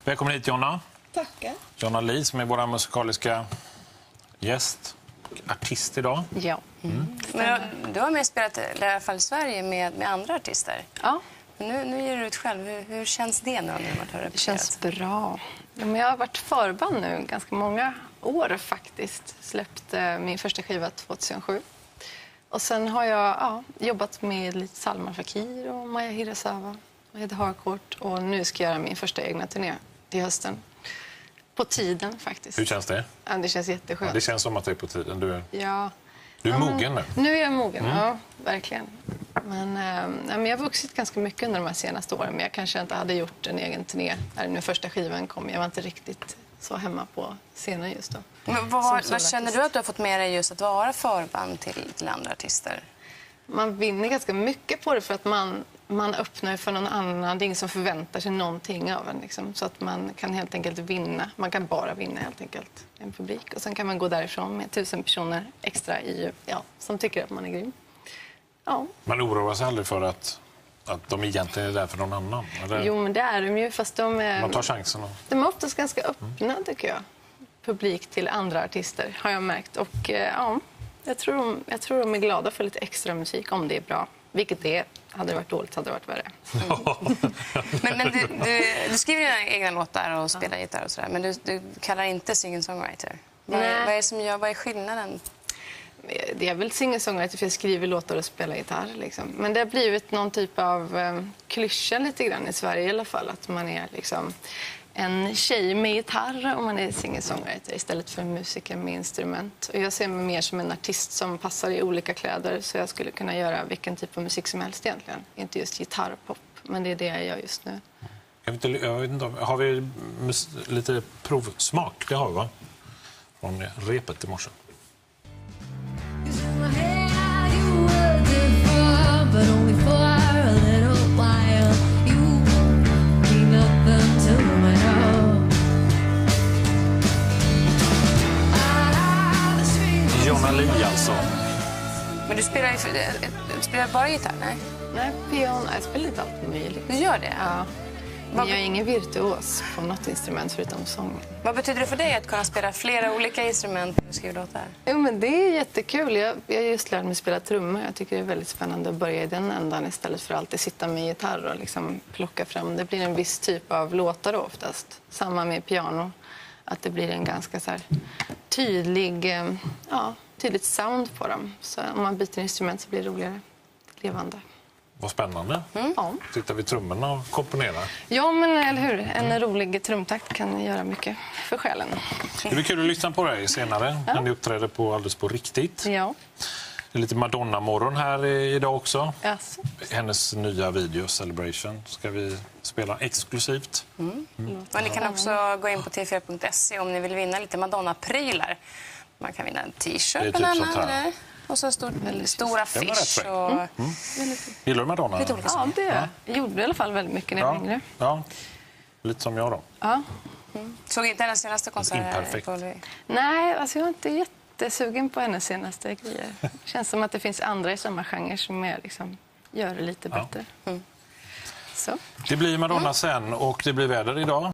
Välkommen hit, Jonna. Tackar. Jonna Lee, som är vår musikaliska gäst, artist idag. Ja. Men du har med spelat, i alla fall i Sverige, med andra artister. Ja. Men nu ger du ut själv. Hur känns det nu? Det känns bra. Ja, men jag har varit förband nu ganska många år faktiskt. Släppte min första skiva 2007. Och sen har jag jobbat med lite Salman Fakir och Maja Hirasawa och Ed Harcourt. Och nu ska jag göra min första egna turné till hösten. På tiden faktiskt. Hur känns det? Ja, det känns jätteskönt. Ja, det känns som att det är på tiden. Du är mogen nu. Nu är jag mogen, ja, verkligen. Men jag har vuxit ganska mycket under de här senaste åren. Men jag kanske inte hade gjort en egen turné när den första skivan kom. Jag var inte riktigt så hemma på scenen just då. Men vad känner du att du har fått med dig just att vara förband till andra artister? Man vinner ganska mycket på det för att man öppnar för någon annan. Det är ingen som förväntar sig någonting av en. Liksom. Så att man kan helt enkelt vinna. Man kan bara vinna helt enkelt en publik. Och sen kan man gå därifrån med 1000 personer extra som tycker att man är grym. Ja. Man oroar sig aldrig för att de egentligen är där för någon annan? Eller? Jo, men det är de ju. Fast man tar chansen. De är oftast ganska öppna, tycker jag. Publik till andra artister, har jag märkt. Och jag tror de är glada för lite extra musik om det är bra. Vilket det är. Hade det varit dåligt hade det varit värre. Men du skriver dina egna låtar och spelar gitarr och sådär. Men du kallar inte singer-songwriter. Vad är skillnaden? Det är väl singer-songwriter för jag skriver låtar och spelar gitarr. Liksom. Men det har blivit någon typ av klyscha lite grann i Sverige i alla fall. Att man är liksom en tjej med gitarr och man är singer-songwriter istället för en musiker med instrument. Och jag ser mig mer som en artist som passar i olika kläder så jag skulle kunna göra vilken typ av musik som helst egentligen. Inte just gitarr och pop, men det är det jag gör just nu. Jag vet inte, har vi lite provsmak? Det har vi, va? Från repet i morse. Jonna Lee alltså. Men du spelar bara gitarr, nej? Nej, piano. Jag spelar lite allt möjligt. Du gör det? Ja. Men jag är ingen virtuos på något instrument förutom sången. Vad betyder det för dig att kunna spela flera olika instrument när du skriver låtar? Jo, men det är jättekul. Jag har just lärt mig spela trummor. Jag tycker det är väldigt spännande att börja i den ändan istället för att alltid sitta med gitarr och liksom plocka fram. Det blir en viss typ av låtar då oftast. Samma med piano. Att det blir en ganska så här tydligt sound på dem. Så om man byter instrument så blir det roligare, levande. Vad spännande. Ja. Sitter vi trummorna och komponerar. Ja, men eller hur? En rolig trumtakt kan göra mycket för själen. Det blir kul att lyssna på dig senare när ni uppträder alldeles på riktigt. Ja. Det är lite Madonna-morgon här idag också. Yes. Hennes nya video, Celebration, ska vi spela exklusivt. Och ni kan också gå in på tv4.se om ni vill vinna lite Madonna-prylar. Man kan vinna en t-shirt, Det är typ sånt här. och så stor affisch. Och... Gillar du Madonna? Lite olika Ja, det jag gjorde i alla fall väldigt mycket när jag var yngre. Ja, lite som jag då. Ja. Såg inte den senaste konserten? Imperfekt. Nej, alltså jag är inte jättesugen på hennes senaste grejer. Det känns som att det finns andra i samma genre som är, liksom, gör det lite bättre. Så. Det blir Madonna sen och det blir väder idag.